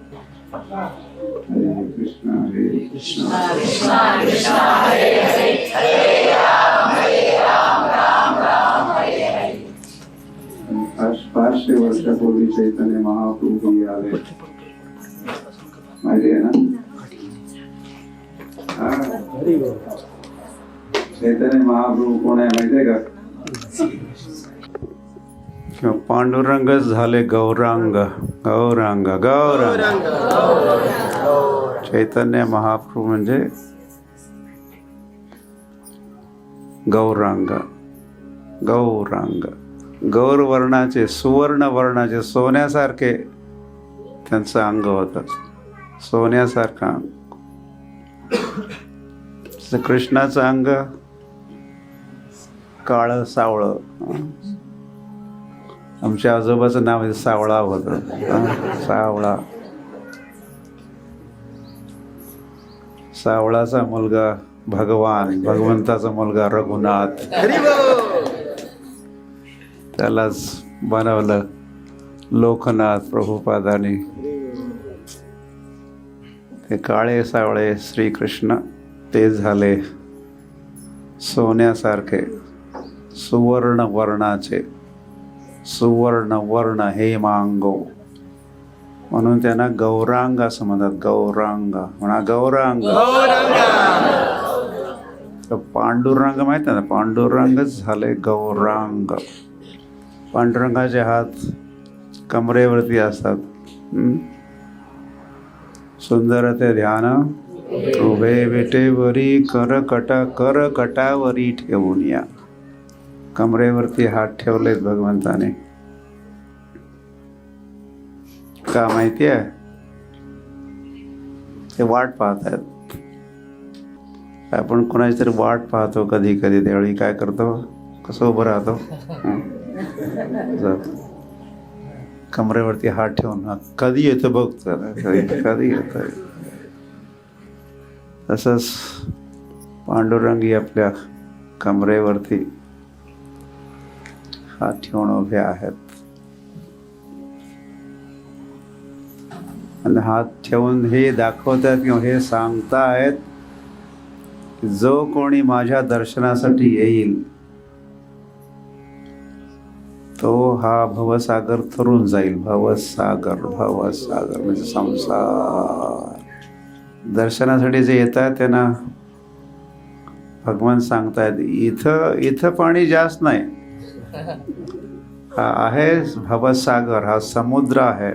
हरे कृष्णा कृष्णा कृष्णा हरे हरे हरे राम राम हरे हरे. 500 वर्षापूर्वी चैतन्य महाप्रभू ही आले, माहिती आहे ना? चैतन्य महाप्रभू कोण आहे माहिती आहे का? पांडुरंगच झाले गौरांग. गौरांग गौरांग चैतन्य महाप्रभू म्हणजे गौरांग. गौरांग गौर वर्णाचे, सुवर्ण वर्णाचे, सोन्यासारखे त्यांचं अंग होतं, सोन्यासारखं अंग. कृष्णाचं अंग काळं सावळं. आमच्या आजोबाचं नाव सावळा होतं. सावळा. सावळाचा मुलगा भगवान, भगवंताचा मुलगा रघुनाथ. त्यालाच बनवलं लोकनाथ प्रभुपादांनी. ते काळे सावळे श्रीकृष्ण ते झाले सोन्यासारखे, सुवर्ण वर्णाचे. सुवर्ण वर्ण हेमांगो, म्हणून त्यांना गौरांग असं म्हणतात. गौरांग म्हणा, गौरांग. पांडुरंग माहित आहे ना, पांडुरंगच झाले गौरांग. पांडुरंगाचे हात कमरेवरती असतात. सुंदर ते ध्यान उभे विटेवरी करकटावरी ठेवून या. कमरेवरती हात ठेवलेत भगवंताने. का माहिती आहे? ते वाट पाहत आहेत. आपण कोणाची तरी वाट पाहतो कधी कधी, त्यावेळी काय करतो? कसं उभं राहतो? कमरेवरती हात ठेवून कधी येतं बघ, कधी येतं. तसंच पांडुरंगी आपल्या कमरेवरती हात ठेवून उभे आहेत. आणि हात ठेवून हे दाखवतात किंवा हे सांगतायत की जो कोणी माझ्या दर्शनासाठी येईल तो हा भवसागर तरून जाईल. भवसागर, भवसागर म्हणजे संसार. दर्शनासाठी जे येतात त्यांना भगवान सांगतायत इथं पाणी जास्त नाही. हा आहे भवसागर, हा समुद्र आहे.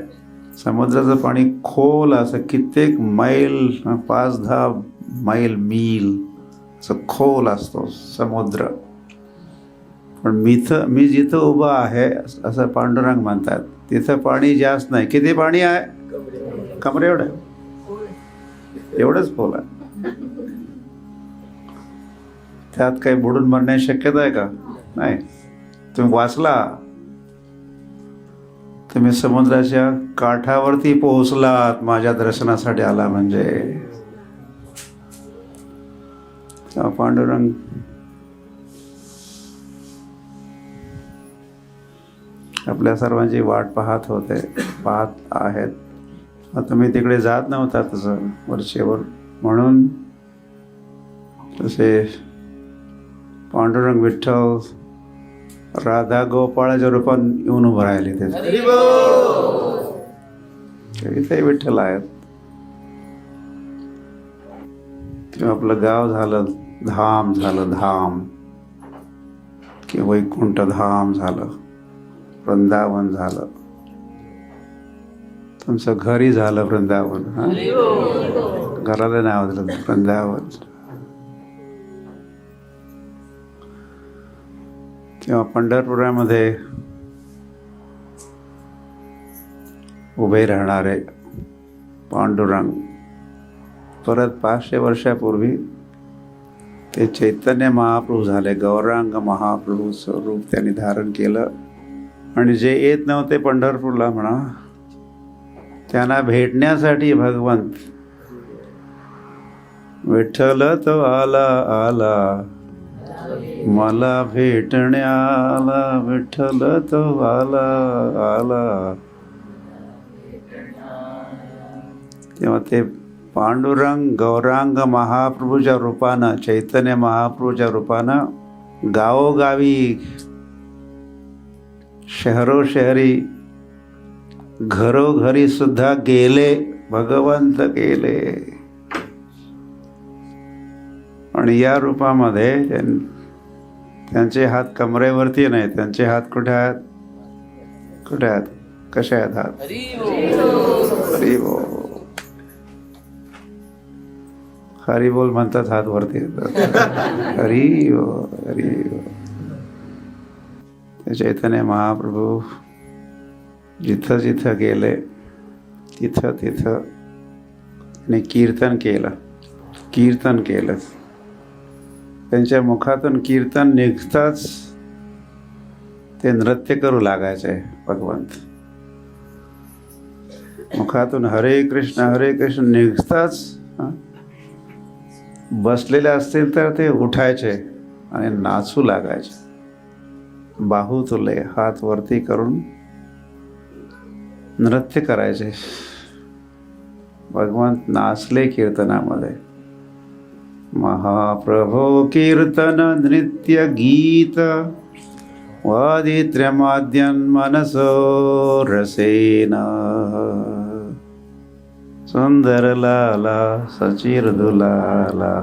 समुद्राचं पाणी खोल असं कित्येक मैल, 5-10 मैल मील असं खोल असतो समुद्र. पण मी जिथं उभा आहे असं पांडुरंग म्हणतात, तिथं पाणी जास्त नाही. किती पाणी आहे? कमरे एवढं, एवढंच खोल आहे. त्यात काही बुडून मरण्याची शक्यता आहे का? नाही. तुम्ही वाचला, तुम्ही समुद्राच्या काठावरती पोहोचलात माझ्या दर्शनासाठी आला म्हणजे. पांडुरंग आपल्या सर्वांची वाट पाहत होते, पाहत आहेत. तुम्ही तिकडे जात नव्हता तसं वरचेवर, म्हणून तसे पांडुरंग विठ्ठल राधा गोपाळाच्या रूपात येऊन उभं राहिले. इथे विठ्ठल आहेत. किंवा आपलं गाव झालं धाम, झालं धाम, किंवा वैकुंठ धाम झालं, वृंदावन झालं, तुमचं घरी झालं वृंदावन. घराला नाव दिलं वृंदावन. किंवा पंढरपुरामध्ये उभे राहणारे पांडुरंग परत 500 वर्षापूर्वी ते चैतन्य महाप्रभू झाले. गौरांग महाप्रभूचं रूप त्यांनी धारण केलं. आणि जे येत नव्हते पंढरपूरला म्हणा, त्यांना भेटण्यासाठी भगवंत विठ्ठल तो आला आला, मला भेटण्याला विठ्ठल तो आला आला. तेव्हा ते पांडुरंग गौरांग महाप्रभूच्या रूपानं, चैतन्य महाप्रभूच्या रूपानं गावोगावी, शहरोशहरी, घरोघरी सुद्धा गेले, भगवंत गेले. आणि या रूपामध्ये त्यांचे हात कमरेवरती नाही, त्यांचे हात कुठे आहेत? कुठे आहेत? कसे आहेत हात? हरी बोल. हरी बोल म्हणतात, हात वरती येतात. हरी बोल, हरी बोल. ते चैतन्य महाप्रभू जिथं जिथं गेले तिथं तिथं त्यांनी कीर्तन केलं. कीर्तन केलं. त्यांच्या मुखातून कीर्तन निघताच ते नृत्य करू लागायचे. भगवंत मुखातून हरे कृष्ण निघताच बसलेले असतील तर ते उठायचे आणि नाचू लागायचे. बाहू तुले, हात वरती करून नृत्य करायचे. भगवंत नाचले कीर्तनामध्ये. महाप्रभो कीर्तन नृत्य गीत वादित्रमाद्यन् मनसो रसेन सुंदर लाला सचिरदुलाला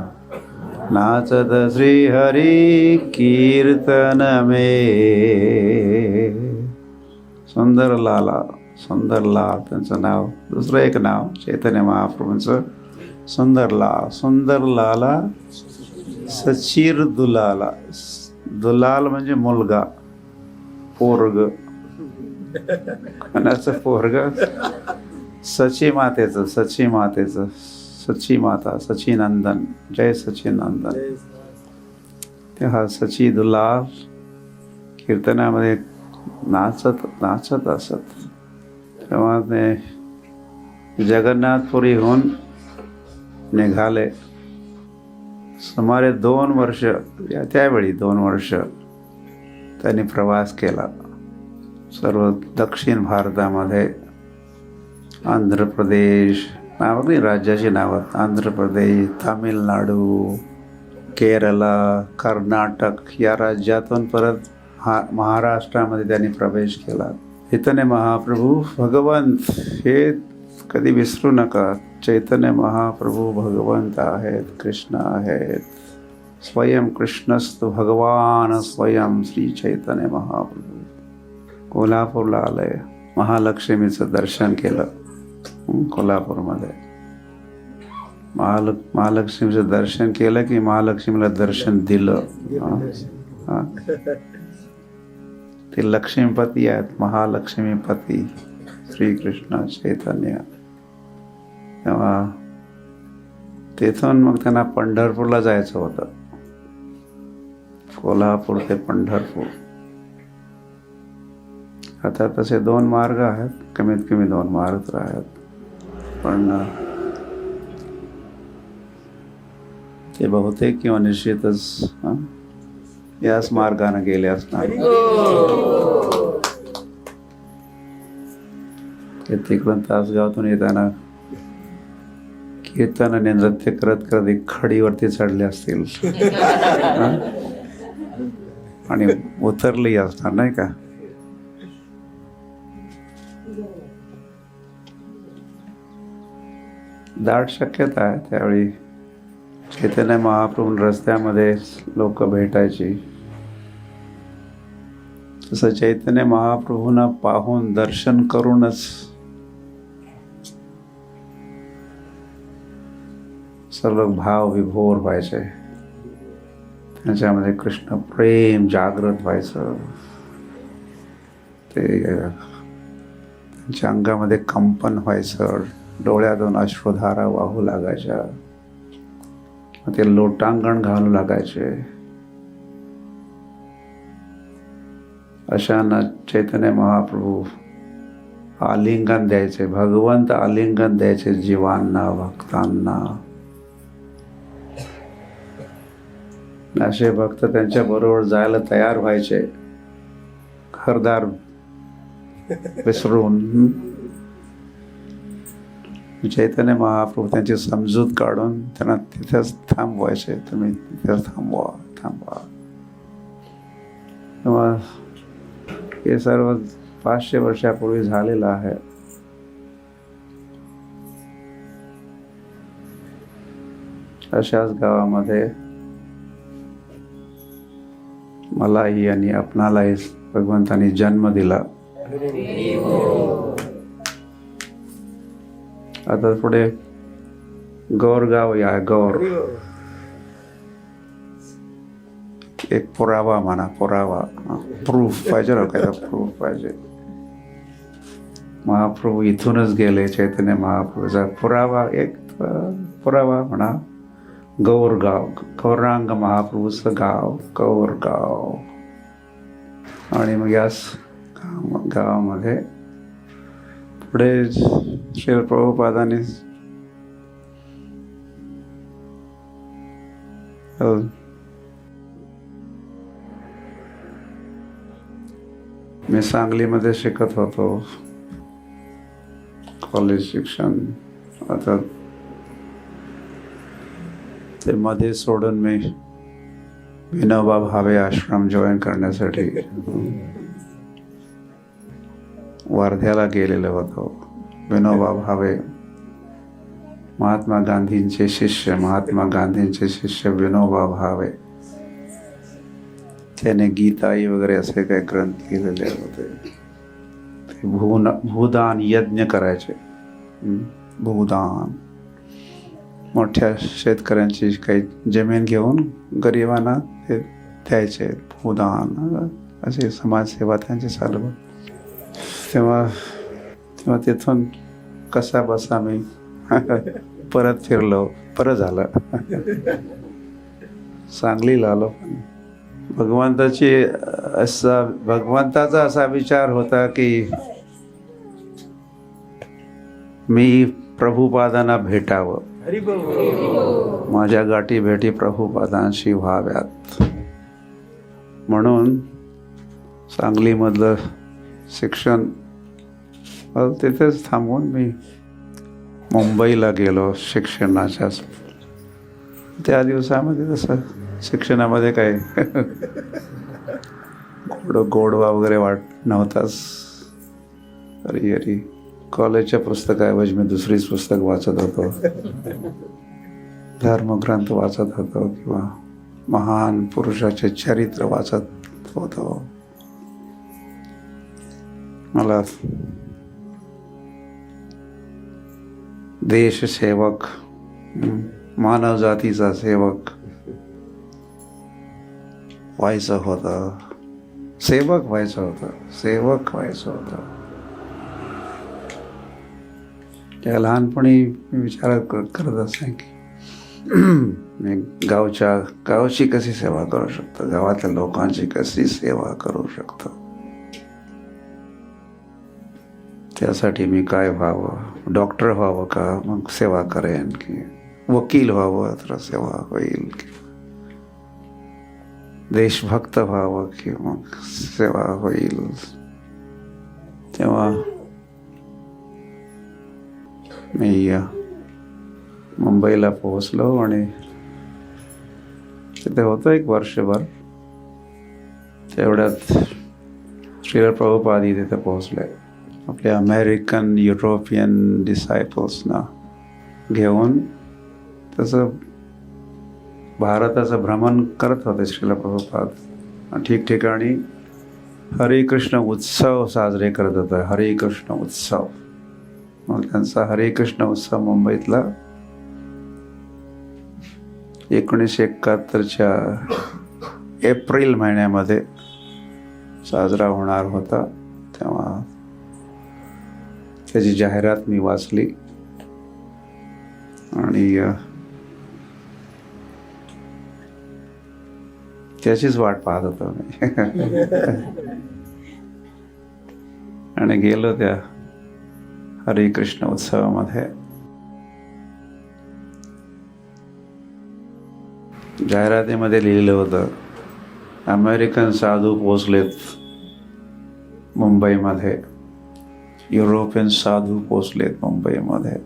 नाचत श्री हरी कीर्तन में. सुंदर लाला, सुंदर लाल त्यांचं नाव. दुसरं एक नाव चैतन्य महाप्रभूंचं सुंदर लाला सचिर दुलाला. दुलाल म्हणजे मुलगा, पोरग. कोणाचं पोरग? सची मातेचं, सची माता, सचिनंदन. जय सचिनंदन. ते हा सची दुलाल कीर्तनामध्ये नाचत असत. तेव्हा ते जगन्नाथपुरीहून निघाले. सुमारे 2 वर्ष, त्यावेळी 2 वर्ष त्यांनी प्रवास केला. सर्व दक्षिण भारतामध्ये, आंध्र प्रदेश, नाव नाही राज्याची नावं, आंध्र प्रदेश, तामिळनाडू, केरला, कर्नाटक या राज्यातून परत महाराष्ट्रामध्ये त्यांनी प्रवेश केला. चैतन्य महाप्रभू भगवंत हे कधी विसरू नका. चैतन्य महाप्रभू भगवंत आहेत, कृष्ण आहेत. स्वयं कृष्णस्तु भगवान स्वयं श्री चैतन्य महाप्रभू. कोल्हापूरला आले, महालक्ष्मीचं दर्शन केलं. कोल्हापूरमध्ये महालक्ष्मीचं दर्शन केलं की महालक्ष्मीला दर्शन दिलं. ते लक्ष्मीपती आहेत, महालक्ष्मीपती श्रीकृष्ण चैतन्य. तेव्हा तेथून मग त्यांना पंढरपूरला जायचं होतं. कोल्हापूर ते पंढरपूर. आता तसे 2 मार्ग आहेत, कमीत कमी 2 मार्ग तर आहेत. पण ते बहुतेक किंवा निश्चितच याच मार्गाने गेले असणार. ते तिकडून तासगावातून येताना कीर्तन आणि नृत्य करत करत एक खडीवरती चढले असतील आणि उतरली असणार, नाही का? दाट शक्यता आहे. त्यावेळी चैतन्य महाप्रभू रस्त्यामध्ये लोक भेटायची. तसं चैतन्य महाप्रभूंना पाहून दर्शन करूनच सर्व भाव विभोर व्हायचे. त्याच्यामध्ये कृष्ण प्रेम जागृत व्हायचं. ते त्यांच्या अंगामध्ये कंपन व्हायचं. डोळ्यातून अश्रुधारा वाहू लागायच्या. ते लोटांगण घालू लागायचे. अशांना चैतन्य महाप्रभू आलिंगन द्यायचे. भगवंत आलिंगन द्यायचे जीवांना, भक्तांना. असे भक्त त्यांच्या बरोबर जायला तयार व्हायचे, घरदार विसरून. चैतन्य महाप्रभू त्यांची समजूत काढून त्यांना तिथेच थांबवायचे, तुम्ही तिथेच थांबवा. तेव्हा हे सर्व 500 वर्षापूर्वी झालेलं आहे. अशाच गावामध्ये मलाही आणि आपणालाही भगवंतांनी जन्म दिला. आता पुढे गौरगाव या गौर एक पुरावा म्हणा, पुरावा, प्रूफ पाहिजे ना, काय प्रूफ पाहिजे. महाप्रभू इथूनच गेले, चैतन्य महाप्रभूचा पुरावा, एक पुरावा म्हणा. गौरगाव, गौरांग महाप्रभूचं गाव गौरगाव. आणि मग याच गावामध्ये पुढे श्री प्रभुपादांनी मी सांगलीमध्ये शिकत होतो, कॉलेज शिक्षण. आता ते मध्ये सोडून मी विनोबा भावे आश्रम जॉईन करण्यासाठी वर्ध्याला गेलेलो होतो. विनोबा भावे महात्मा गांधींचे शिष्य विनोबा भावे, त्याने गीताई वगैरे असे काही ग्रंथ लिहिलेले होते. ते भूदान यज्ञ करायचे. भूदान, मोठ्या शेतकऱ्यांची काही जमीन घेऊन गरिबांना ते द्यायचे. भूदान असे समाजसेवा त्यांची चालू. तेव्हा तिथून कसा बसा मी परत फिरलो, परत झालं सांगलीला आलो. भगवंताचा असा विचार होता की मी प्रभुपादांना भेटावं, माझ्या गाठी भेटी प्रभुपादांशी व्हाव्यात. म्हणून सांगलीमधलं शिक्षण तिथेच थांबवून मी मुंबईला गेलो शिक्षणाच्या. त्या दिवसामध्ये तसं शिक्षणामध्ये काय गोडवा वगैरे नव्हताच. अरे कॉलेजच्या पुस्तकाऐवजी मी दुसरीच पुस्तक वाचत होतो, धर्मग्रंथ वाचत होतो किंवा महान पुरुषाचे चरित्र वाचत होतो. मला देशसेवक, मानव जातीचा सेवक व्हायचं होतं, सेवक व्हायचं होतं. त्या लहानपणी मी विचार करत असे की मी गावची कशी सेवा करू शकतो, गावातल्या लोकांची कशी सेवा करू शकतो. त्यासाठी मी काय व्हावं, डॉक्टर व्हावं का मग सेवा करेन, की वकील व्हावं तर सेवा होईल, की देशभक्त व्हावं की मग सेवा होईल. तेव्हा मी मुंबईला पोहोचलो आणि तिथे होतो एक वर्षभर. तेवढ्यात श्रील प्रभुपादी तिथे पोहोचले. आपल्या अमेरिकन युरोपियन डिसायपल्सना घेऊन तसं भारताचं भ्रमण करत होते श्रील प्रभुपाद. ठिकठिकाणी हरे कृष्ण उत्सव साजरे करत होते, हरे कृष्ण उत्सव. मग त्यांचा हरे कृष्ण उत्सव मुंबईतला 1971च्या एप्रिल महिन्यामध्ये साजरा होणार होता. तेव्हा त्याची जाहिरात मी वाचली आणि त्याचीच वाट पाहत होतो मी आणि गेलो त्या हरे कृष्ण उत्सवामध्ये. जाहिरातीमध्ये लिहिलं होतं, अमेरिकन साधू पोचलेत मुंबईमध्ये, युरोपियन साधू पोचलेत मुंबईमध्ये.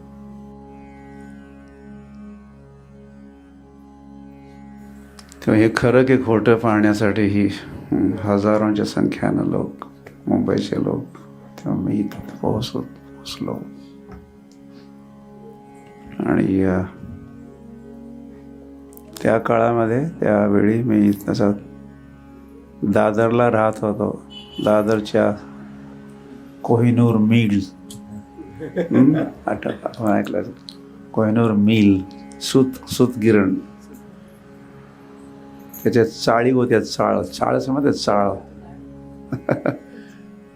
तेव्हा हे खरं की खोटं पाहण्यासाठी ही हजारोंच्या संख्येनं लोक, मुंबईचे लोक, तेव्हा मी इथं पोहोचलो. आणि त्या काळामध्ये, त्यावेळी मी तसं दादरला राहत होतो. दादरच्या कोहिनूर मिल, आपण ऐकलं, कोहिनूर मिल, सूतगिरण, त्याच्यात चाळी होत्या, चाळ समजते, चाळ.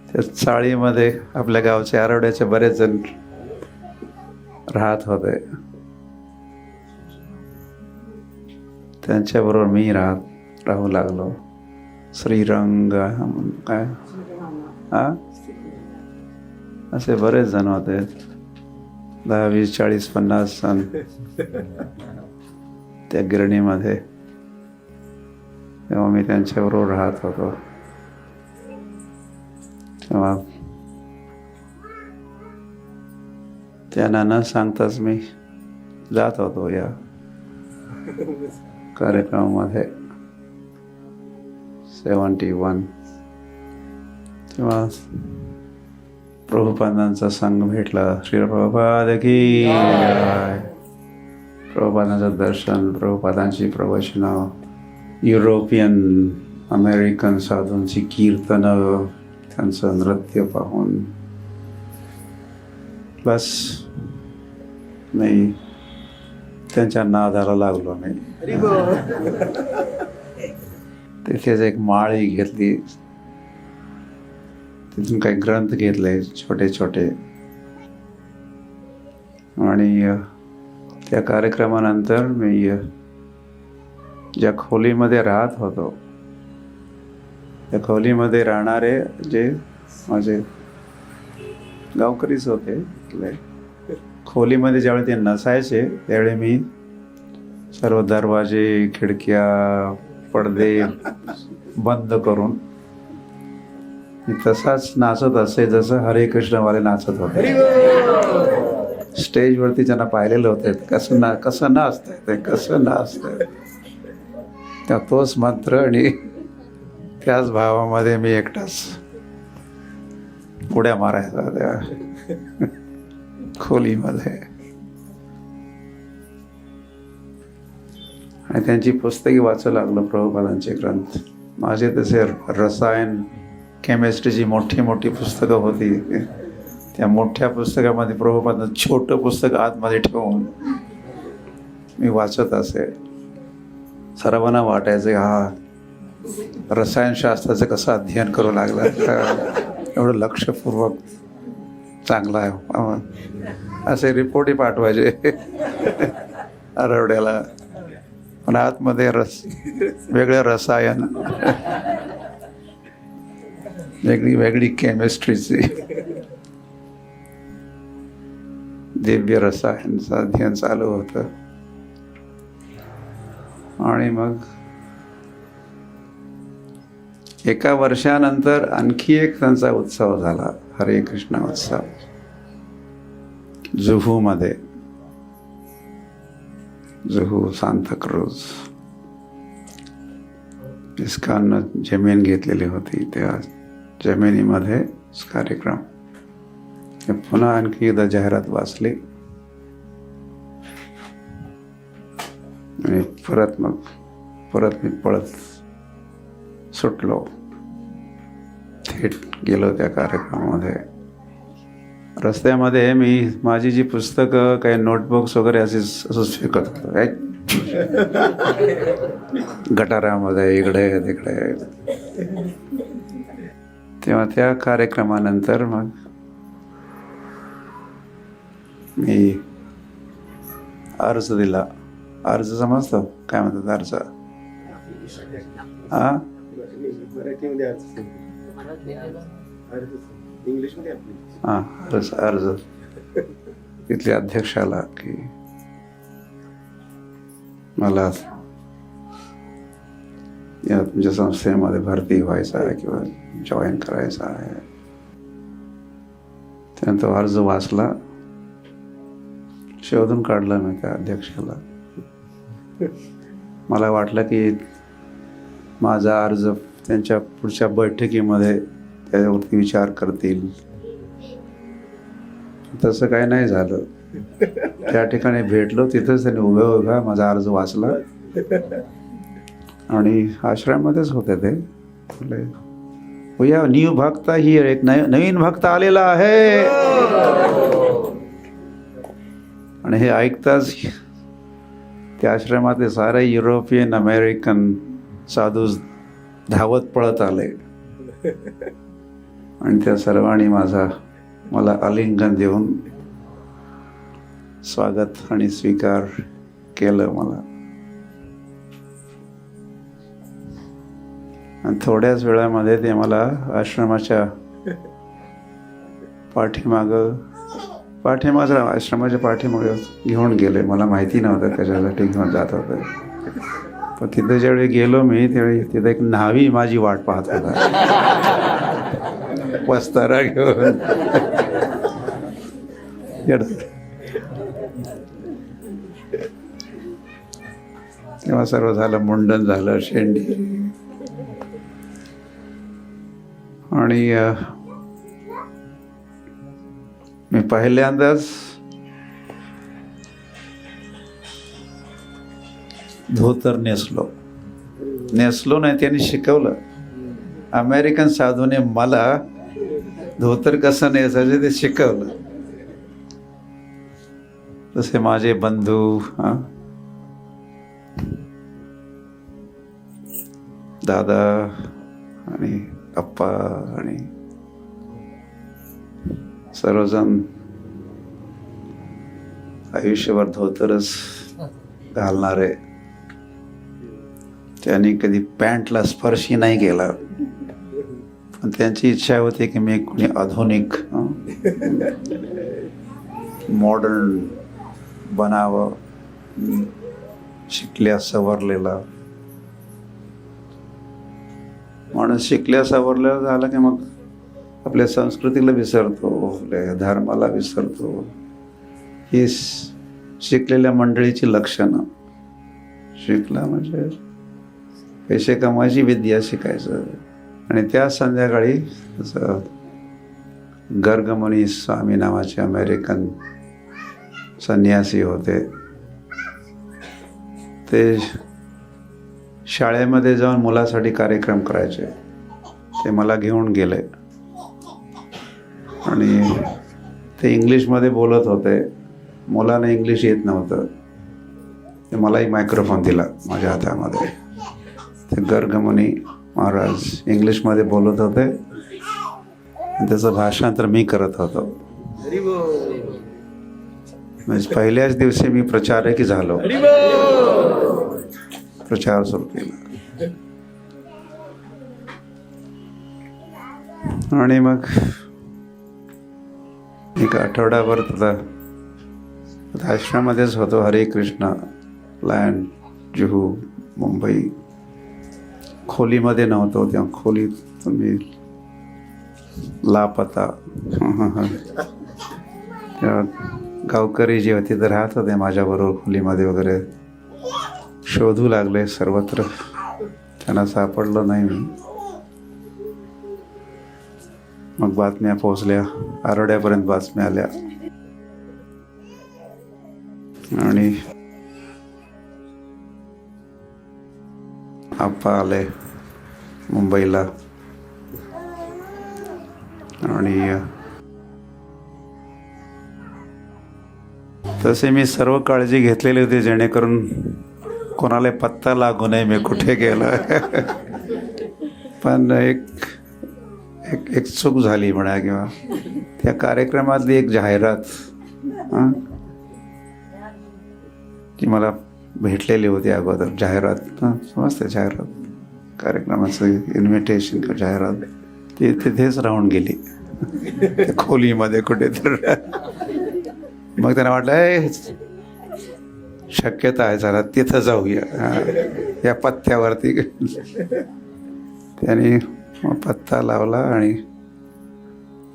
त्या चाळीमध्ये आपल्या गावचे आरवड्याचे बरेच जण राहत होते. त्यांच्याबरोबर मी राहू लागलो. श्रीरंग काय असे बरेच जण होते, 10, 20, 40, 50 जण त्या गिरणीमध्ये. तेव्हा मी त्यांच्याबरोबर राहत होतो. तेव्हा त्यांना न सांगताच मी जात होतो या कार्यक्रमामध्ये. 71 तेव्हा प्रभुपादांचा संघ भेटला. श्री प्रभुपाद की जय. प्रभुपादांचं दर्शन, प्रभुपादांची प्रवचनं, युरोपियन अमेरिकन साधूंची कीर्तनं, त्यांचं नृत्य पाहून बस मी त्यांच्या नादाला लागलो नाही. तिथेच एक माळी घेतली, तिथून काही ग्रंथ घेतले छोटे छोटे. आणि त्या कार्यक्रमानंतर मी ज्या खोलीमध्ये राहत होतो, त्या खोलीमध्ये राहणारे जे माझे गावकरीच होते, खोलीमध्ये ज्यावेळी ते नसायचे त्यावेळी मी सर्व दरवाजे, खिडक्या, पडदे बंद करून मी तसाच नाचत असे जसं हरे कृष्णवाले नाचत होते. स्टेजवरती ज्यांना पाहिलेलं होतं कसं नाचतंय ते, कसं नाचतंय, त्या तोच मंत्र आणि त्याच भावामध्ये मी एकटाच उड्या मारायचा त्या खोलीमध्ये. आणि त्यांची पुस्तके वाचू लागलो, प्रभुपादांचे ग्रंथ. माझे तसे रसायन, केमिस्ट्रीची मोठी मोठी पुस्तकं होती. त्या मोठ्या पुस्तकामध्ये प्रभुपादांचं छोटं पुस्तक आतमध्ये ठेवून मी वाचत असे. सर्वांना वाटायचं हा रसायनशास्त्राचं कसं अध्ययन करू लागला, एवढं लक्षपूर्वक चांगला आहे असे रिपोर्टही पाठवायचे आरवड्याला. पण आतमध्ये वेगळं रसायन, वेगळी केमिस्ट्रीची, दिव्य रसायनचं अध्ययन चालू होतं. आणि मग एका वर्षानंतर आणखी एक त्यांचा उत्सव झाला, हरे कृष्ण उत्सव, जुहूमध्ये. जुहू, सांताक्रूज. इस्कॉननं जमीन घेतलेली होती, त्या जमिनीमध्ये कार्यक्रम. पुन्हा आणखी एकदा जाहिरात वाचली आणि परत मी पळत सुटलो, थेट गेलो त्या कार्यक्रमामध्ये. रस्त्यामध्ये मी माझी जी पुस्तकं, काही नोटबुक्स वगैरे असंच फेकत होतो काय गटारामध्ये, इकडे तिकडे. तेव्हा त्या कार्यक्रमानंतर मग मी अर्ज दिला. अर्ज समजतो काय म्हणतात अर्ज? हां, हां, अर्ज. तिथल्या अध्यक्षाला की मला या तुमच्या संस्थेमध्ये भरती व्हायचं आहे किंवा जॉईन करायचं आहे. त्यानंतर तो अर्ज वाचला, शोधून काढला मी त्या अध्यक्षाला. मला वाटलं की माझा अर्ज त्यांच्या पुढच्या बैठकीमध्ये त्याच्यावरती विचार करतील. तसं काही नाही झालं. त्या ठिकाणी भेटलो, तिथंच त्यांनी उभ्या माझा अर्ज वाचला आणि आश्रमामध्येच होते ते. बोले भैया न्यू भक्त ही एक नवीन भक्त आलेला आहे. आणि हे ऐकताच त्या आश्रमातले सारे युरोपियन अमेरिकन साधू धावत पळत आले आणि त्या सर्वांनी मला आलिंगन देऊन स्वागत आणि स्वीकार केलं मला. आणि थोड्याच वेळामध्ये ते मला आश्रमाच्या आश्रमाच्या पाठीमागं घेऊन गेले. मला माहिती नव्हतं कशासाठी घेऊन जात होतं. पण तिथे ज्यावेळी गेलो मी त्यावेळी तिथे एक न्हावी माझी वाट पाहत होता वस्तारा घेऊन. तेव्हा सर्व झालं, मुंडन झालं, शेंडी. आणि मी पहिल्यांदाच धोतर नेसलो नाही, त्यांनी शिकवलं. अमेरिकन साधूने मला धोतर कसं नेसायचं ते शिकवलं. तसे माझे बंधू, दादा आणि अप्पा आणि सर्वजण आयुष्यभर धोतरच घालणारे. त्यांनी कधी पॅन्टला स्पर्शही नाही केला. पण त्यांची इच्छा होती की मी कोणी आधुनिक मॉडर्न बनावं, शिकल्या सवरलेला. माणूस शिकल्या सवरलेला झाला की मग आपल्या संस्कृतीला विसरतो, आपल्या धर्माला विसरतो. ही शिकलेल्या मंडळीची लक्षणं. शिकला म्हणजे पैसे कमवायची विद्या शिकायचं. आणि त्या संध्याकाळी गर्गमुनी स्वामी नावाचे अमेरिकन संन्यासी होते. ते शाळेमध्ये जाऊन मुलासाठी कार्यक्रम करायचे. ते मला घेऊन गेले आणि ते इंग्लिशमध्ये बोलत होते. मुलांना इंग्लिश येत नव्हतं. ते मलाही मायक्रोफोन दिला माझ्या हातामध्ये. ते गर्गमुनी महाराज इंग्लिशमध्ये बोलत होते आणि त्याचं भाषांतर मी करत होतो. म्हणजे पहिल्याच दिवशी मी प्रचारकी झालो. प्रचार सुरू केला. आणि मग एक आठवडाभर आश्रमामध्येच होतो. हरे कृष्ण लँड, जुहू, मुंबई. खोलीमध्ये नव्हतो. तेव्हा खोलीत तुम्ही लापता. तेव्हा गावकरी जे होते ते राहत होते माझ्याबरोबर खोलीमध्ये वगैरे. शोधू लागले सर्वत्र, त्यांना सापडलं नाही मी. मग बातम्या पोहोचल्या, आरोड्यापर्यंत बातम्या आल्या आणि आप्पा आले मुंबईला. आणि तसे मी सर्व काळजी घेतलेली होती जेणेकरून कोणाला पत्ता लागू नये मी कुठे गेलो. पण एक चूक झाली म्हणा, किंवा त्या कार्यक्रमातली एक जाहिरात ती मला भेटलेली होती अगोदर. जाहिरात समजते, जाहिरात कार्यक्रमाचं इन्व्हिटेशन किंवा जाहिरात ती तिथेच राहून गेली खोलीमध्ये कुठेतरी. मग त्यांना वाटलं शक्यता आहे, जरा तिथं जाऊया या पत्त्यावरती. त्यांनी मग पत्ता लावला आणि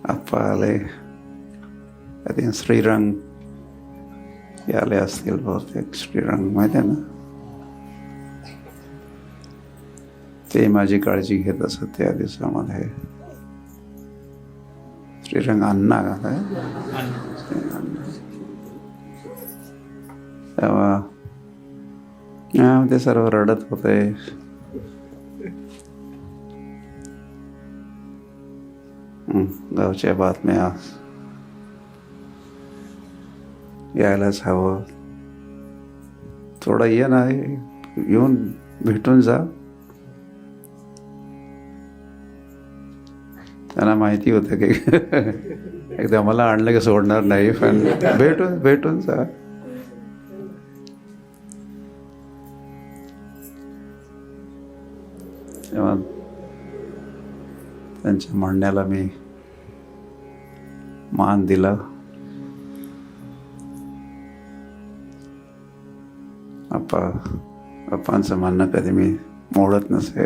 आप्पा आले. आय थिंक श्रीरंग आले असतील बहुतेक. श्रीरंग माहिती आहे ना. ते माझी काळजी घेत असत त्या दिवसामध्ये. श्रीरंग अण्णा काय तेव्हा ते सर्व रडत होते. गावच्या बातम्या यायलाच हवं. थोडं ये ना, येऊन भेटून जा. त्यांना माहिती होतं की एकदा मला आणलं की सोडणार नाही, पण भेटून जा. तेव्हा त्यांच्या म्हणण्याला मी मान दिला. अप्पांचं म्हणणं कधी मी मोडत नसे.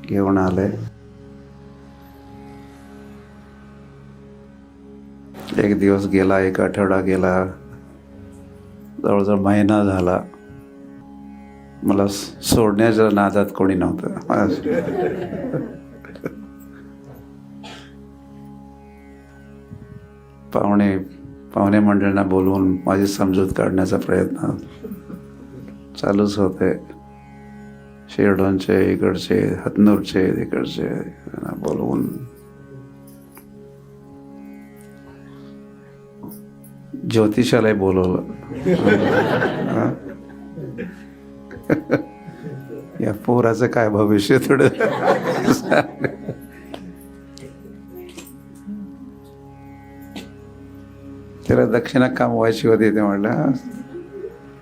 घेऊन आले. एक दिवस गेला, एक आठवडा गेला, जवळजवळ महिना झाला. मला सोडण्याच्या नादात कोणी नव्हतं. पाहुणे मंडळींना बोलवून माझी समजूत काढण्याचा प्रयत्न चालूच होते. शिरडोनचे, इकडचे, हतनूरचे, तिकडचे बोलवून ज्योतिषालाही बोलवलं. या पोराचं काय भविष्य थोडं त्याला दक्षिणा कमवायची होती. ते म्हटलं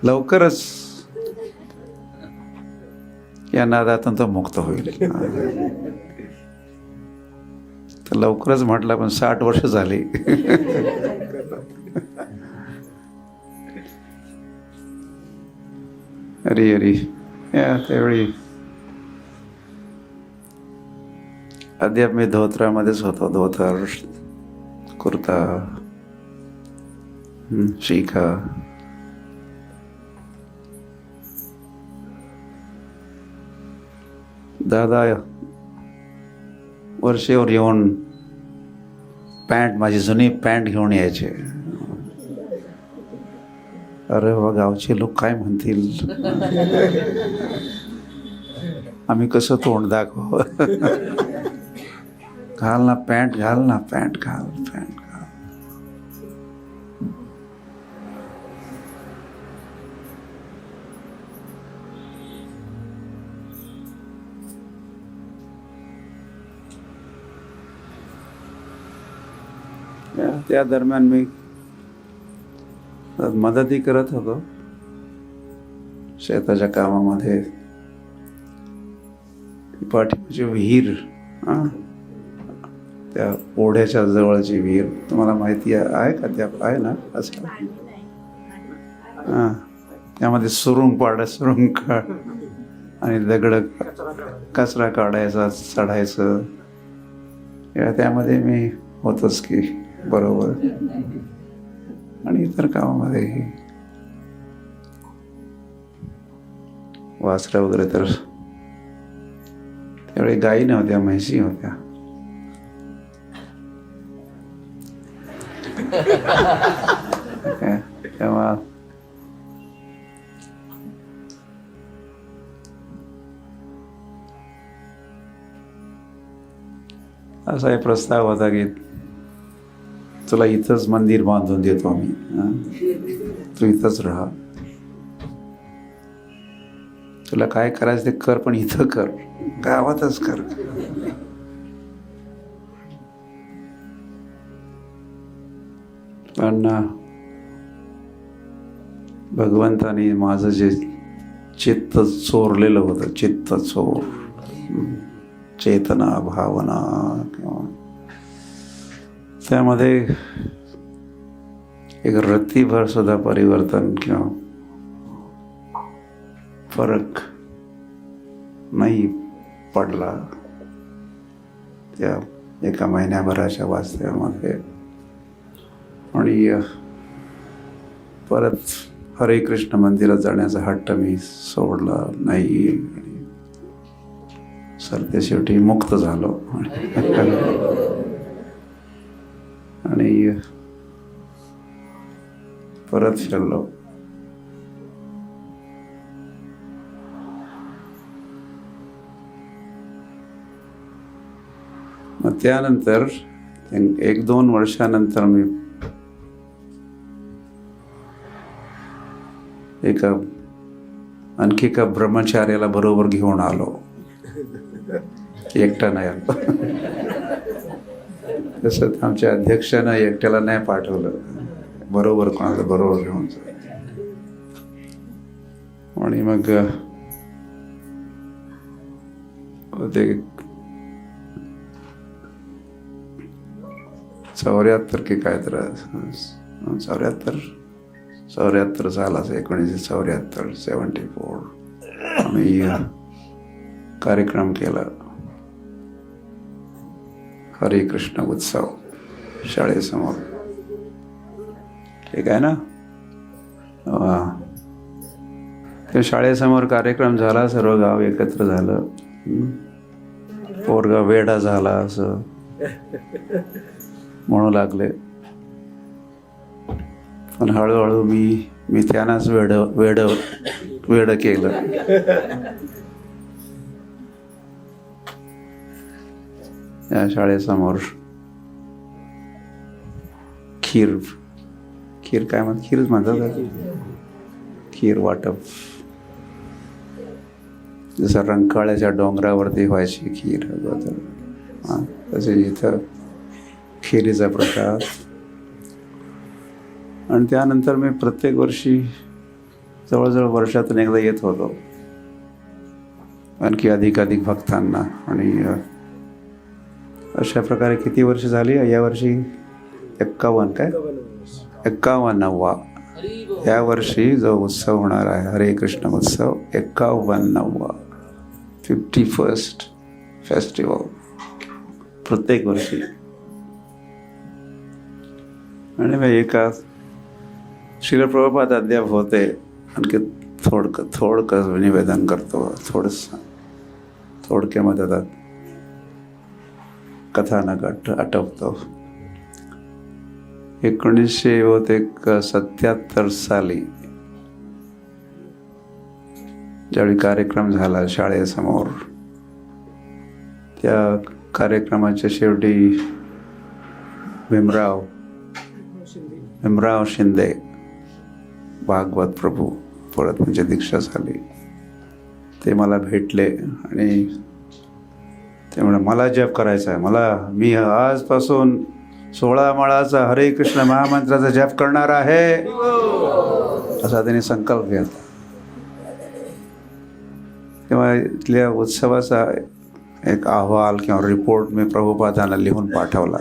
लवकरच या नादातून तो मुक्त होईल. तर लवकरच म्हटलं, पण 60 वर्ष झाली. अरे त्यावेळी अद्याप मी धोत्रामध्येच होतो. धोतर, कुर्ता, शिखा. दादा वर्षेवर येऊन पॅन्ट, माझी जुनी पॅन्ट घेऊन यायचे. अरे वा, गावचे लोक काय म्हणतील, आम्ही कसं तोंड दाखव. घाल ना पॅन्ट, घाल ना पॅन्ट, घाल पॅन्ट घाल. त्या दरम्यान मी मदतही करत होतो शेताच्या कामामध्ये. पाठीमागची विहीर, त्या ओढ्याच्या जवळची विहीर तुम्हाला माहिती आहे का? त्या आहे ना असं. त्यामध्ये सुरुंग काढ आणि दगड कचरा काढायचा, चढायचं. त्यामध्ये मी होतोच की बरोबर. आणि इतर कामामध्ये वासरा वगैरे. तर त्यावेळी गायी नव्हत्या, म्हैशी होत्या. तेव्हा असा एक प्रस्ताव होता की तुला इथंच मंदिर बांधून देतो आम्ही, तू इथंच राहा, तुला काय करायचं ते कर, पण इथं कर, गावातच कर. पण भगवंतानी माझं जे चित्त चोरलेलं होतं, चित्त चोर, चेतना, भावना, किंवा त्यामध्ये एक रत्तीभर सुद्धा परिवर्तन किंवा फरक नाही पडला त्या एका महिन्याभराच्या वास्तव्यामध्ये. आणि परत हरे कृष्ण मंदिरात जाण्याचा हट्ट मी सोडला नाही. सर ते शेवटी मुक्त झालो आणि परत फिरलो. मग त्यानंतर 1-2 वर्षानंतर मी आणखी एका ब्रह्मचार्याला बरोबर घेऊन आलो. एकटा नाही आलो. तसं आमच्या अध्यक्षानं एकट्याला नाही पाठवलं, बरोबर कोणाला बरोबर घेऊन आणि मग ते 74 की काय तर 74 झाला, 1974 74 आम्ही कार्यक्रम केला. हरे कृष्ण उत्सव शाळेसमोर. ठीक आहे ना. ते शाळेसमोर कार्यक्रम झाला, सर्व गाव एकत्र झालं. पोरगा वेडा झाला असं म्हणू लागले. पण हळूहळू मी त्यांनाच वेड केलं. या शाळेसमोर खीर काय म्हणतात, खीरच म्हणतात, खीर वाटप. जसं रंकाळ्याच्या डोंगरावरती व्हायची खीर अगोदर, तसे इथं खिरीचा प्रसाद. आणि त्यानंतर मी प्रत्येक वर्षी जवळजवळ वर्षातून एकदा येत होतो, आणखी अधिक भक्तांना. आणि अशा प्रकारे किती वर्ष झाली. या वर्षी 51वा या वर्षी जो उत्सव होणार आहे, हरे कृष्ण उत्सव 51वा 51st फेस्टिवल प्रत्येक वर्षी. आणि मी एका श्रील प्रभुपाद अद्याप होते, आणखी थोडकं निवेदन करतो, थोडक्यामध्ये आता कथानक आठवतो. 1977 साली ज्यावेळी कार्यक्रम झाला शाळेसमोर, त्या कार्यक्रमाच्या शेवटी भीमराव शिंदे भागवत प्रभू, परत त्यांची दीक्षा झाली, ते मला भेटले आणि ते म्हणे मला जप करायचा आहे, मी आजपासून 16 माळाचा हरे कृष्ण महामंत्राचा जप करणार आहे, असा त्यांनी संकल्प घेतला. तेव्हा इथल्या उत्सवाचा एक अहवाल किंवा रिपोर्ट मी प्रभुपादांना लिहून पाठवला.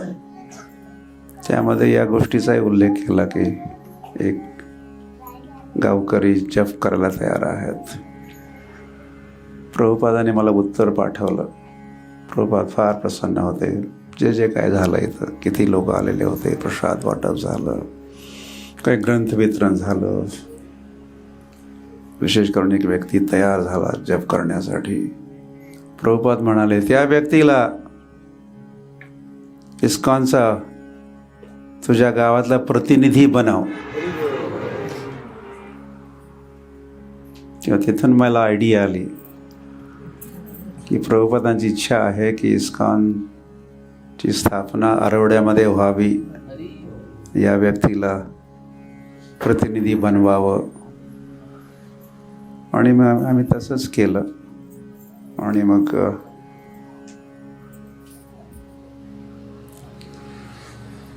त्यामध्ये या गोष्टीचाही उल्लेख केला की एक गावकरी जप करायला तयार आहेत. प्रभुपादांनी मला उत्तर पाठवलं. प्रभुपाद फार प्रसन्न होते. जे काय झालं इथं, किती लोक आलेले होते, प्रसाद वाटप झालं, काही ग्रंथ वितरण झालं, विशेष करून एक व्यक्ती तयार झाला जप करण्यासाठी. प्रभुपाद म्हणाले त्या व्यक्तीला इस्कॉनचा तुझ्या गावातला प्रतिनिधी बनव. तेव्हा तिथून मला आयडिया आली की प्रभुपादांची इच्छा आहे की इस्कॉनची स्थापना अरवड्यामध्ये व्हावी, या व्यक्तीला प्रतिनिधी बनवावं. आणि मग आम्ही तसंच केलं. आणि मग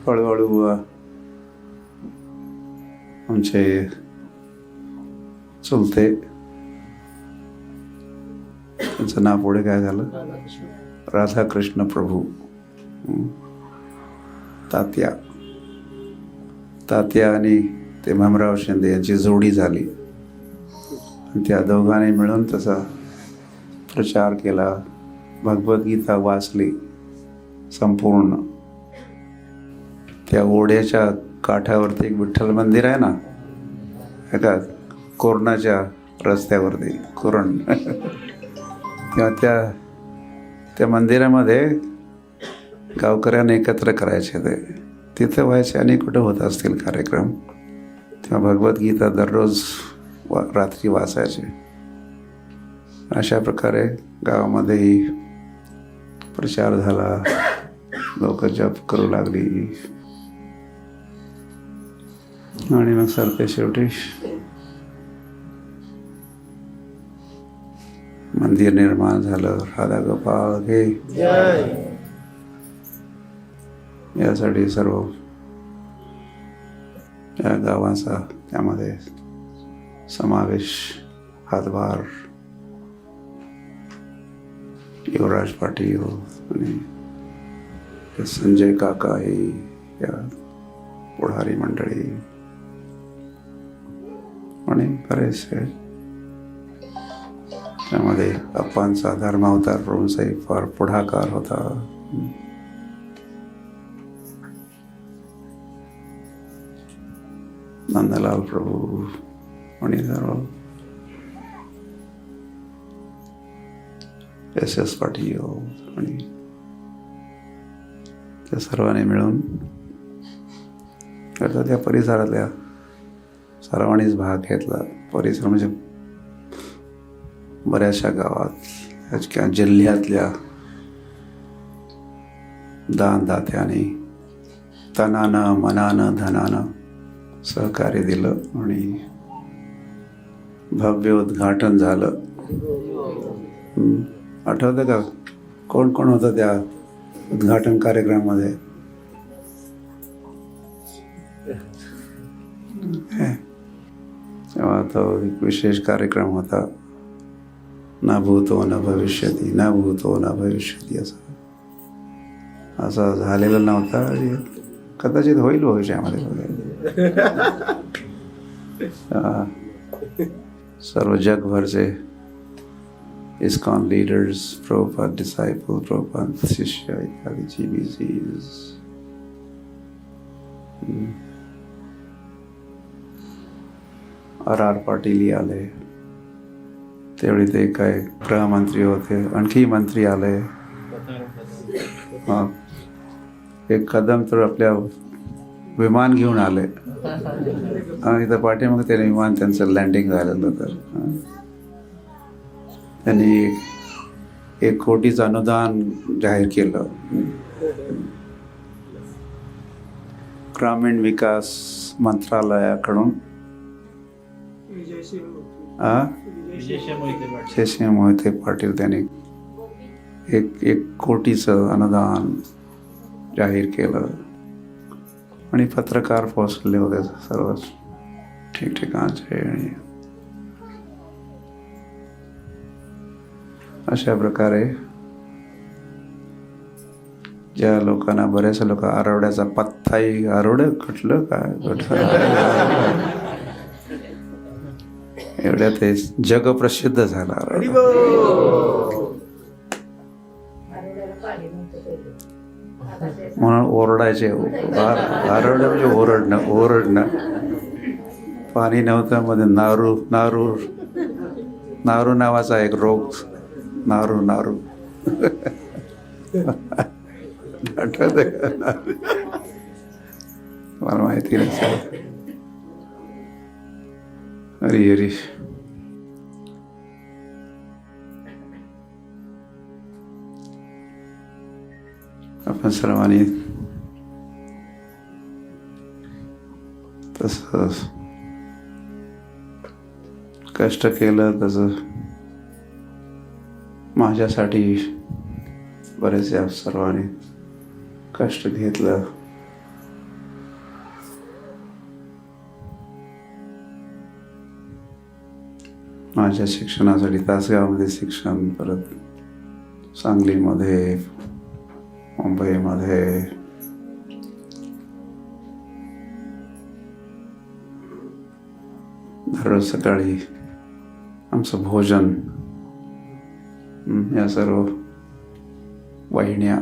हळूहळू आमचे चुलते, त्यांचं नाव पुढे काय झालं, राधाकृष्ण प्रभू, तात्या आणि ते भीमराव शिंदे यांची जोडी झाली. त्या दोघांनी मिळून तसा प्रचार केला. भगवद्गीता वाचली संपूर्ण. त्या ओढ्याच्या काठावरती एक विठ्ठल मंदिर आहे ना, का कोरणाच्या रस्त्यावरती कोरण किंवा त्या मंदिरामध्ये गावकऱ्यांना एकत्र करायचे ते तिथं व्हायचे आणि कुठं होत असतील कार्यक्रम तेव्हा भगवद्गीता दररोज रात्री वाचायचे. अशा प्रकारे गावामध्येही प्रचार झाला, लोक जप करू लागली आणि मग सरते शेवटी मंदिर निर्माण झालं. राधा गोपाळ घे यासाठी सर्व या गावाचा त्यामध्ये समावेश, हातभार युवराज पाटील आणि संजय काका हे या पुढारी मंडळी आणि बरेचसे. त्यामध्ये अप्पांचा धर्मावतार प्रभूसाहेब फार पुढाकार होता. नंदलाल प्रभू आणि सर्व SS पाटील आणि त्या सर्वांनी मिळून करता त्या परिसरातल्या सर्वांनीच भाग घेतला. परिसर म्हणजे बऱ्याचशा गावात किंवा जिल्ह्यातल्या दानदात्याने तनानं मनानं धनानं सहकार्य दिलं आणि भव्य उद्घाटन झालं. आठवतं का कोण कोण होतं त्या उद्घाटन कार्यक्रमामध्ये? तेव्हा तो एक विशेष कार्यक्रम होता. न भूतो न भविष्यती, न भूतो न भविष्यती असा झालेला नव्हता. कदाचित होईल भविष्यामध्ये. सर्व जगभरचे ISKCON leaders, Prabhupada disciple, Prabhupada शिष्य इत्यादी GBCs RR पाटील आले. त्यावेळी ते काय गृहमंत्री होते, आणखी मंत्री आले. एक कदम तर आपल्या विमान घेऊन आले आणि इथं पाठीमागे ते विमान त्यांचं लँडिंग झालेलं होतं. त्यांनी 1 कोटीचं अनुदान जाहीर केलं. ग्रामीण विकास मंत्रालयाकडून विजयसिंह मोहिते पाटील त्यांनी 1 कोटीचं अनुदान जाहीर केलं आणि पत्रकार पोहोचले होते सर्व ठिकठिकाणचे. आणि अशा प्रकारे ज्या लोकांना, बऱ्याच लोक आरवड्याचा पत्ताही, आरवड्या कुठलं काय एवढ्या ते जगप्रसिद्ध झाला. म्हणून ओरडायचे, आरवड्या म्हणजे ओरडणं. पाणी नव्हतं मध्ये नारू नावाचा एक रोग, नारू आठवत मला माहिती नसेल. हरी आपण सर्वांनी तसं कष्ट केलं. तसं माझ्यासाठी बरेचशा सर्वांनी कष्ट घेतलं. माझ्या शिक्षणासाठी तासगावमध्ये शिक्षण, परत सांगलीमध्ये, मुंबईमध्ये, दररोज सकाळी आमचं भोजन, या सर्व वाहिन्या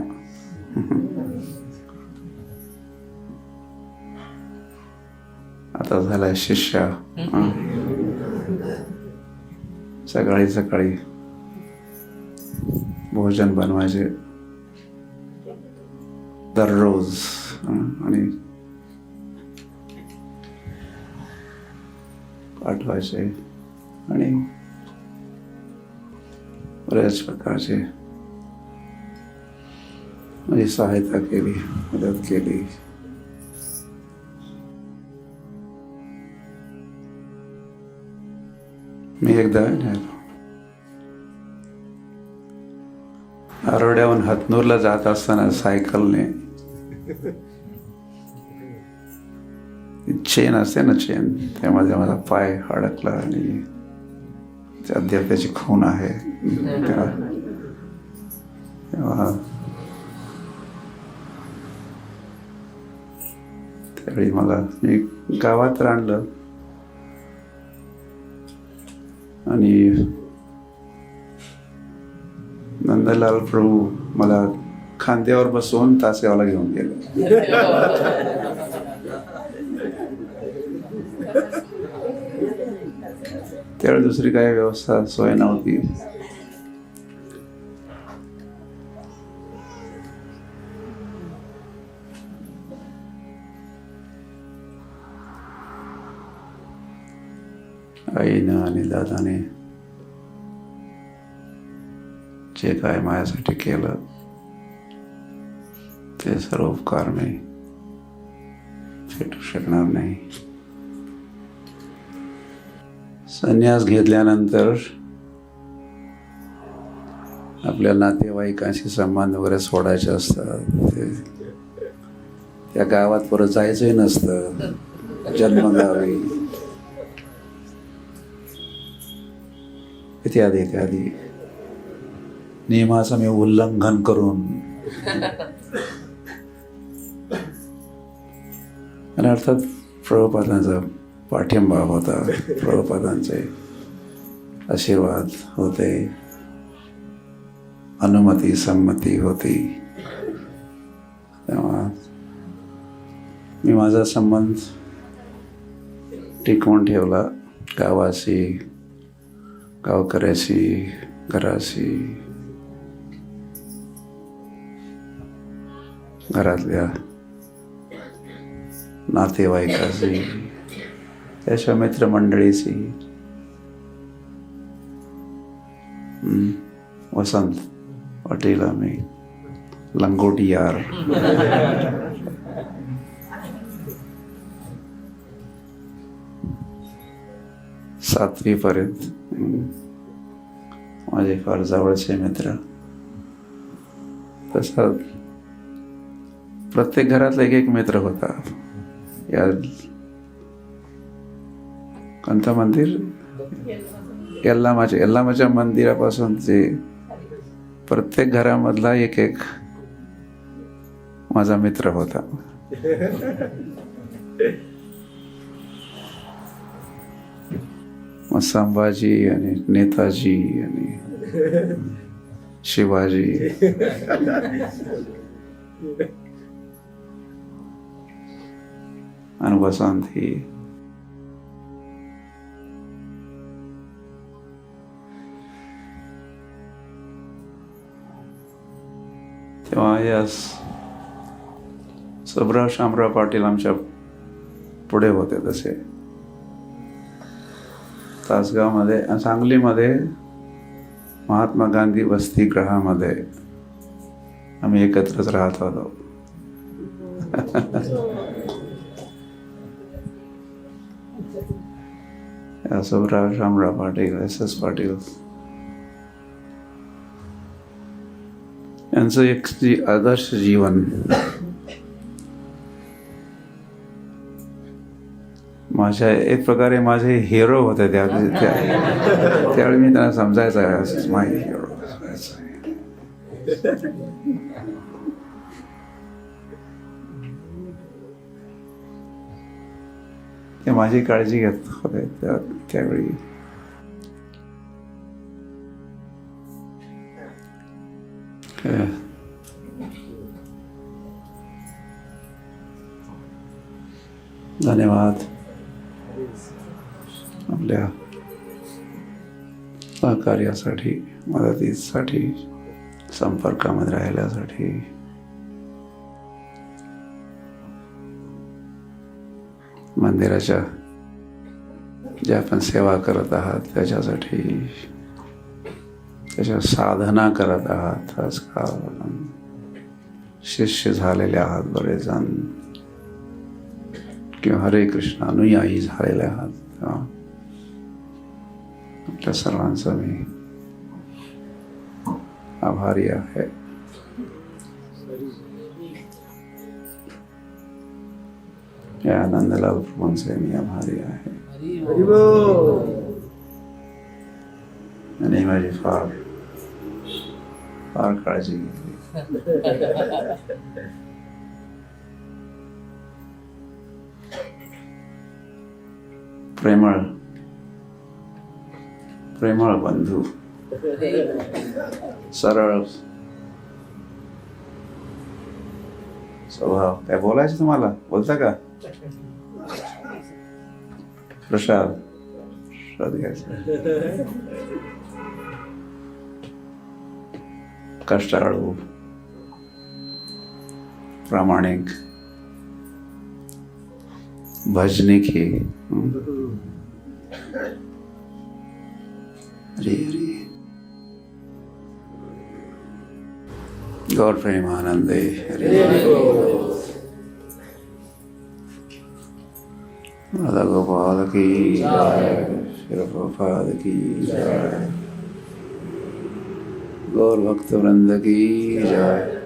आता झालाय शिष्य. हं. सकाळी सकाळी भोजन बनवायचे दररोज. आणि पाठवायचे आणि बऱ्याच प्रकारचे माझी सहायता केली, मदत केली. मी एकदा आरोड्याहून हातनूरला जात असताना सायकलने, चेन असते ना चेन, त्यामध्ये माझा पाय अडकला आणि अद्याप त्याची खून आहे. त्यावेळी मी गावात आणलं आणि नंदलाल प्रभू मला खांद्यावर बसवून तासगावला घेऊन गेले. त्यावेळी दुसरी काही व्यवस्था सोय नव्हती. आईनं आणि दादाने जे काय माझ्यासाठी केलं ते सर्व उपकार मी फेटू शकणार नाही. संन्यास घेतल्यानंतर आपल्या नातेवाईकांशी संबंध वगैरे सोडायचे असतात. त्या गावात परत जायचंही नसतं, जन्मगावी इत्यादी इत्यादी नियमाचं मी उल्लंघन करून आणि अर्थात प्रभुपादांचा पाठिंबा होता, प्रभुपादांचे आशीर्वाद होते, अनुमती संमती होती. तेव्हा मी माझा संबंध टिकवून ठेवला गावाशी, गावकऱ्याशी, घराशी, घरातल्या नातेवाईकाशी, त्याच्या मित्रमंडळीशी. वसंत पाटील आम्ही लंगोटियार, सातवीपर्यंत माझे फार जवळचे मित्र. तसा प्रत्येक घरातला एक एक मित्र होता. या कोणतं मंदिर, यल्लामाच्या मंदिरापासून ते प्रत्येक घरामधला एक एक माझा मित्र होता. मग संभाजी आणि नेताजी आणि शिवाजी आणि वसंत ही तेव्हा या सुब्राव शामराव पाटील आमच्या पुढे होते. तसे तासगावमध्ये, सांगलीमध्ये महात्मा गांधी वसतिगृहामध्ये आम्ही एकत्रच राहत होतो. सुब्राव शामराव पाटील, SS पाटील यांचं एक आदर्श जीवन माझ्या एक प्रकारे माझे हिरो होते. त्यावेळी मी त्यांना समजायचं माय हिरो. ते माझी काळजी घेत होते त्यावेळी. धन्यवाद. आपल्या सहकार्यासाठी, मदतीसाठी, संपर्कामध्ये राहिल्यासाठी मंदिराच्या जे आपण सेवा करत आहात त्याच्यासाठी, त्याच्या साधना करत आहात, आजकाल शिष्य झालेले आहात बरेच जण, किंवा हरे कृष्ण अनुयायी झालेले आहात, आपल्या सर्वांचा मी आभारी आहे. या आनंदलाल प्रभूंचे मी आभारी आहे. आणि माझी फार फार काळजी घेतली. प्रेमळ प्रेमळ बंधू, सरळ स्वभाव. काय बोलायचं तुम्हाला? बोलता का? प्रसाद प्रसाद घ्यायचा. कष्टाळू, प्रामाणिक, भजनिक ही. हरी हरी. गौर प्रेमानंदे. हरी राधा गोपाल की जय, श्री प्रभुपाद की जय, गौर भक्त वृंद की जय.